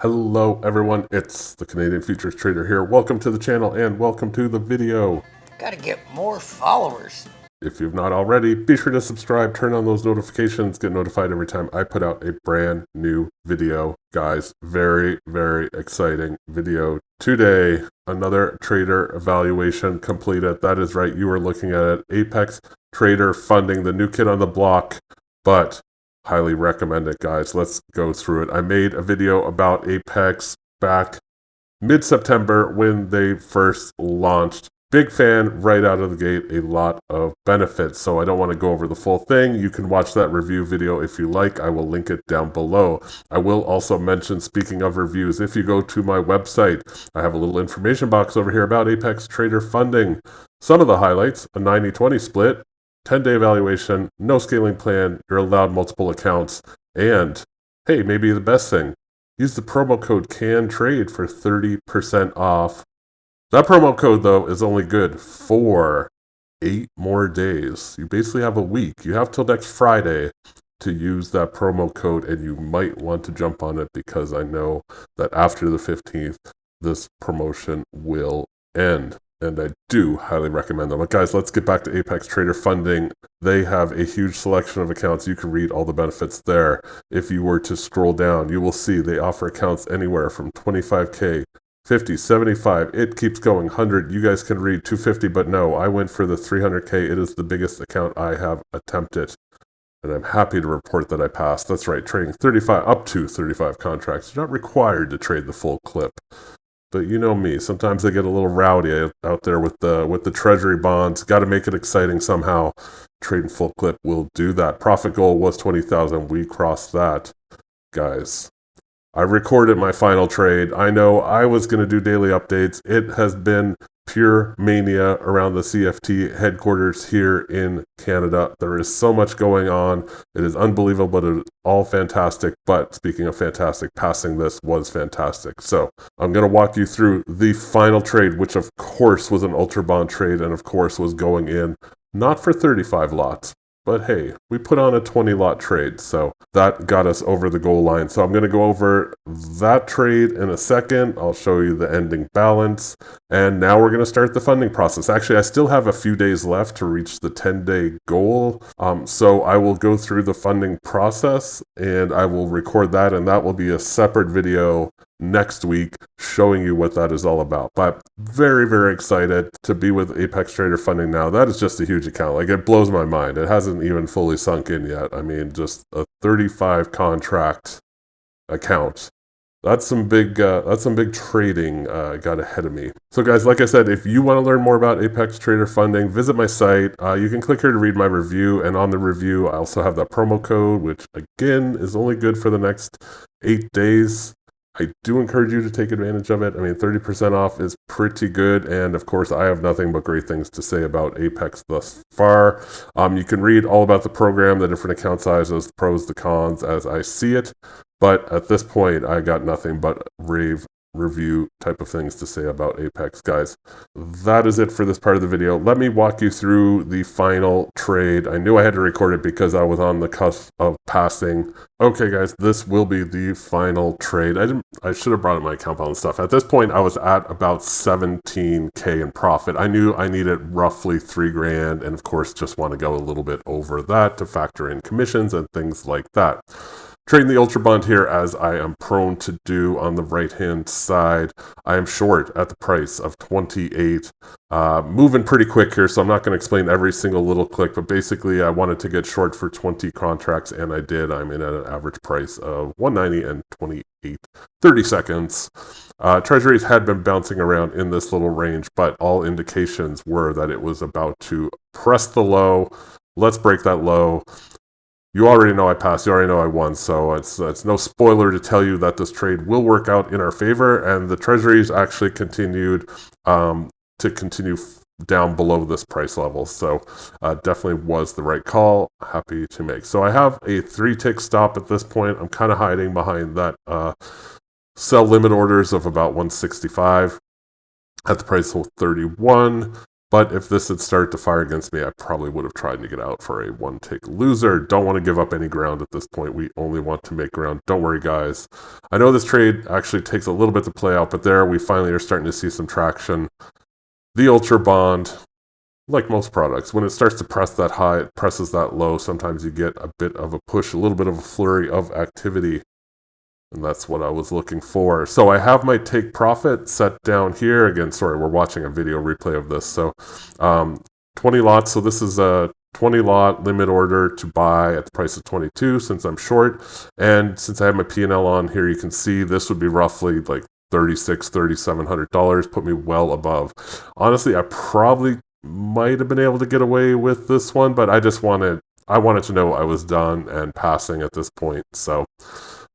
Hello everyone, it's the Canadian Futures Trader here. Welcome to the channel and welcome to the video. Gotta get more followers. If you've not already, be sure to subscribe, turn on those notifications, get notified every time I put out a brand new video. Guys, very, very exciting video today. Another trader evaluation completed. That is right, you are looking at it. Apex Trader Funding, the new kid on the block, but highly recommend it, guys. Let's go through it. I made a video about Apex back mid-September when they first launched. Big fan right out of the gate, a lot of benefits. So I don't want to go over the full thing. You can watch that review video if you like. I will link it down below. I will also mention, speaking of reviews, if you go to my website, I have a little information box over here about Apex Trader Funding. Some of the highlights: a 90-20 split, 10-day evaluation, no scaling plan, you're allowed multiple accounts, and, hey, maybe the best thing, use the promo code CANTRADE for 30% off. That promo code, though, is only good for 8 more days. You basically have a week. You have till next Friday to use that promo code, and you might want to jump on it because I know that after the 15th, this promotion will end. And I do highly recommend them. But guys, let's get back to Apex Trader Funding. They have a huge selection of accounts. You can read all the benefits there. If you were to scroll down, you will see they offer accounts anywhere from 25K, 50, 75. It keeps going. 100. You guys can read 250, but no, I went for the 300K. It is the biggest account I have attempted. And I'm happy to report that I passed. That's right, trading 35 up to 35 contracts. You're not required to trade the full clip. But you know me, sometimes I get a little rowdy out there with the treasury bonds. Got to make it exciting somehow. Trading full clip will do that. Profit goal was 20,000. We crossed that, guys. I recorded my final trade. I know I was going to do daily updates. It has been pure mania around the CFT headquarters here in Canada. There is so much going on. It is unbelievable, but it is all fantastic. But speaking of fantastic, passing this was fantastic. So I'm going to walk you through the final trade, which of course was an Ultra Bond trade and of course was going in not for 35 lots. But hey, we put on a 20-lot trade, so that got us over the goal line. So I'm going to go over that trade in a second. I'll show you the ending balance. And now we're going to start the funding process. Actually, I still have a few days left to reach the 10-day goal. So I will go through the funding process, and I will record that, and that will be a separate video next week showing you what that is all about. But very, very excited to be with Apex Trader Funding now. That is just a huge account. Like, it blows my mind. It hasn't even fully sunk in yet. I mean, just a 35 contract account. That's some big trading got ahead of me. So guys, like I said, if you want to learn more about Apex Trader Funding, visit my site. You can click here to read my review, and on the review, I also have that promo code, which again is only good for the next 8 days. I do encourage you to take advantage of it. I mean, 30% off is pretty good, and of course, I have nothing but great things to say about Apex thus far. You can read all about the program, the different account sizes, the pros, the cons, as I see it. But at this point, I got nothing but rave review type of things to say about Apex, guys. That is it for this part of the video. Let me walk you through the final trade. I knew I had to record it because I was on the cusp of passing. Okay, guys, this will be the final trade. I should have brought up my account balance stuff. At this point, I was at about 17K in profit. I knew I needed roughly $3,000, and of course, just want to go a little bit over that to factor in commissions and things like that. Trading the Ultra Bond here, as I am prone to do on the right-hand side. I am short at the price of 28. Moving pretty quick here, so I'm not going to explain every single little click, but basically I wanted to get short for 20 contracts, and I did. I'm in at an average price of 190 and 28, 30 seconds. Treasuries had been bouncing around in this little range, but all indications were that it was about to press the low. Let's break that low. You already know I passed. You already know I won. So it's no spoiler to tell you that this trade will work out in our favor. And the treasuries actually continued to continue down below this price level. So definitely was the right call. Happy to make. So I have a 3-tick stop at this point. I'm kind of hiding behind that sell limit orders of about 165 at the price of 31. But if this had started to fire against me, I probably would have tried to get out for a one-tick loser. Don't want to give up any ground at this point. We only want to make ground. Don't worry, guys. I know this trade actually takes a little bit to play out, but there we finally are starting to see some traction. The Ultra Bond, like most products, when it starts to press that high, it presses that low. Sometimes you get a bit of a push, a little bit of a flurry of activity. And that's what I was looking for. So I have my take profit set down here. Again, sorry, we're watching a video replay of this. So 20 lots. So this is a 20 lot limit order to buy at the price of 22 since I'm short. And since I have my P&L on here, you can see this would be roughly like $3,700, put me well above. Honestly, I probably might have been able to get away with this one, but I wanted to know I was done and passing at this point. So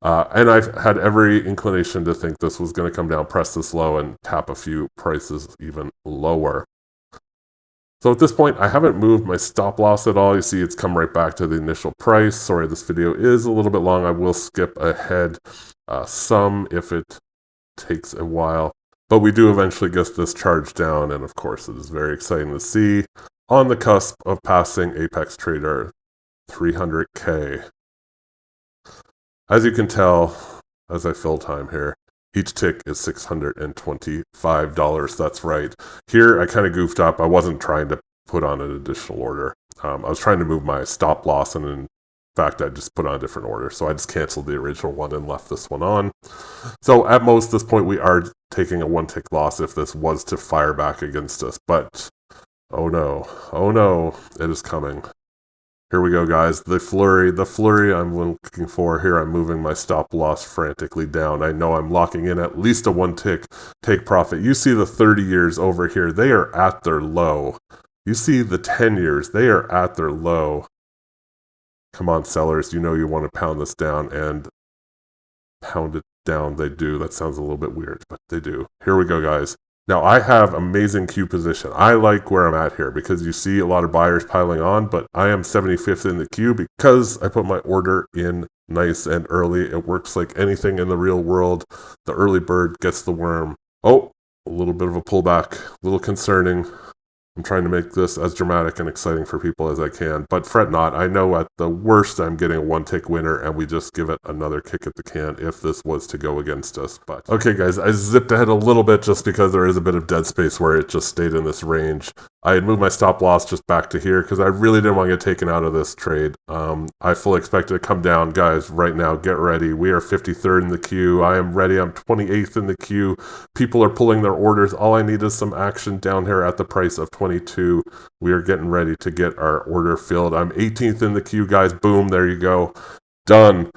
and I've had every inclination to think this was going to come down, press this low, and tap a few prices even lower. So at this point, I haven't moved my stop loss at all. You see it's come right back to the initial price. Sorry, this video is a little bit long. I will skip ahead some if it takes a while. But we do eventually get this charge down, and of course, it is very exciting to see on the cusp of passing Apex Trader 300K. As you can tell, as I fill time here, each tick is $625. That's right. Here, I kind of goofed up. I wasn't trying to put on an additional order. I was trying to move my stop loss, and in fact, I just put on a different order. So I just canceled the original one and left this one on. So at most, this point, we are taking a one-tick loss if this was to fire back against us. But, oh no, it is coming. Here we go, guys. The flurry I'm looking for here. I'm moving my stop loss frantically down. I know I'm locking in at least a one-tick take profit. You see the 30 years over here. They are at their low. You see the 10 years. They are at their low. Come on, sellers. You know you want to pound this down, and pound it down. They do. That sounds a little bit weird, but they do. Here we go, guys. Now, I have amazing queue position. I like where I'm at here because you see a lot of buyers piling on, but I am 75th in the queue because I put my order in nice and early. It works like anything in the real world. The early bird gets the worm. Oh, a little bit of a pullback, a little concerning. I'm trying to make this as dramatic and exciting for people as I can, but fret not. I know at the worst I'm getting a one-tick winner, and we just give it another kick at the can if this was to go against us. But okay, guys, I zipped ahead a little bit just because there is a bit of dead space where it just stayed in this range. I had moved my stop loss just back to here because I really didn't want to get taken out of this trade. I fully expect it to come down. Guys, right now, get ready. We are 53rd in the queue. I am ready. I'm 28th in the queue. People are pulling their orders. All I need is some action down here at the price of 22. We are getting ready to get our order filled. I'm 18th in the queue, guys. Boom, there you go. Done.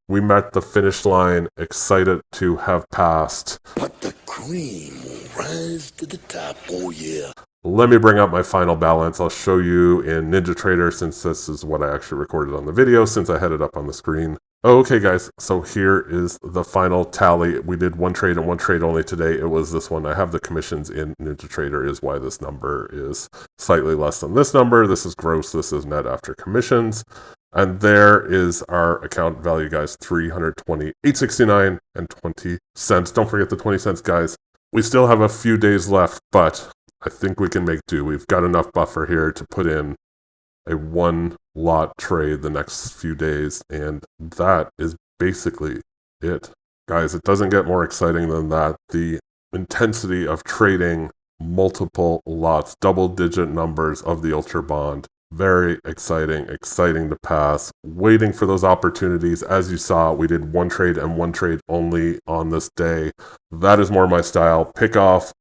We met the finish line. Excited to have passed. But the cream will rise to the top, oh yeah. Let me bring up my final balance. I'll show you in NinjaTrader since this is what I actually recorded on the video since I had it up on the screen. Okay, guys, so here is the final tally. We did one trade and one trade only today. It was this one. I have the commissions in NinjaTrader is why this number is slightly less than this number. This is gross. This is net after commissions. And there is our account value, guys, $320, $869 and 20 cents. Don't forget the 20 cents, guys. We still have a few days left, but I think we can make do. We've got enough buffer here to put in a one lot trade the next few days, and that is basically it. Guys, it doesn't get more exciting than that. The intensity of trading multiple lots, double-digit numbers of the Ultra Bond. Very exciting to pass. Waiting for those opportunities. As you saw, we did one trade and one trade only on this day. That is more my style. Pick off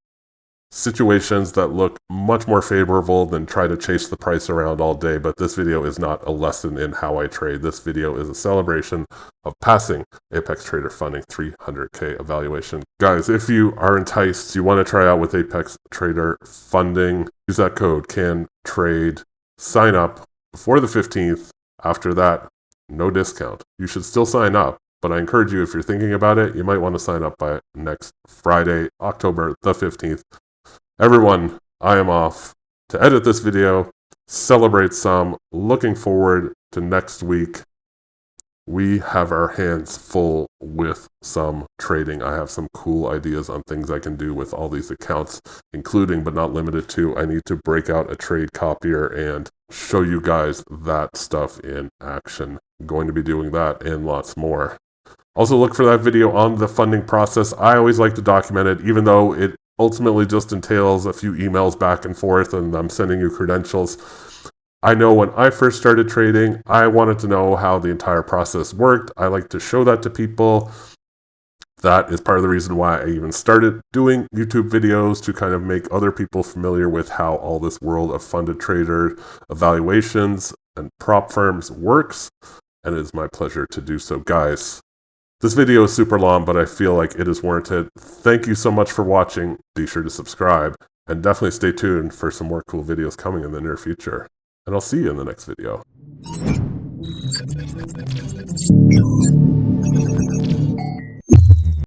situations that look much more favorable than try to chase the price around all day. But this video is not a lesson in how I trade. This video is a celebration of passing Apex Trader Funding 300K evaluation. Guys, if you are enticed, you want to try out with Apex Trader Funding, use that code CANTRADE. Sign up before the 15th. After that, no discount. You should still sign up, but I encourage you, if you're thinking about it, you might want to sign up by next Friday, October the 15th. Everyone, I am off to edit this video, celebrate some, looking forward to next week. we have our hands full with some trading. I have some cool ideas on things I can do with all these accounts, including but not limited to, I need to break out a trade copier and show you guys that stuff in action. I'm going to be doing that and lots more. Also look for that video on the funding process. I always like to document it, even though it ultimately just entails a few emails back and forth and I'm sending you credentials. I know when I first started trading, I wanted to know how the entire process worked. I like to show that to people. That is part of the reason why I even started doing YouTube videos, to kind of make other people familiar with how all this world of funded trader evaluations and prop firms works. And it is my pleasure to do so, guys. This video is super long, but I feel like it is warranted. Thank you so much for watching. Be sure to subscribe and definitely stay tuned for some more cool videos coming in the near future. And I'll see you in the next video.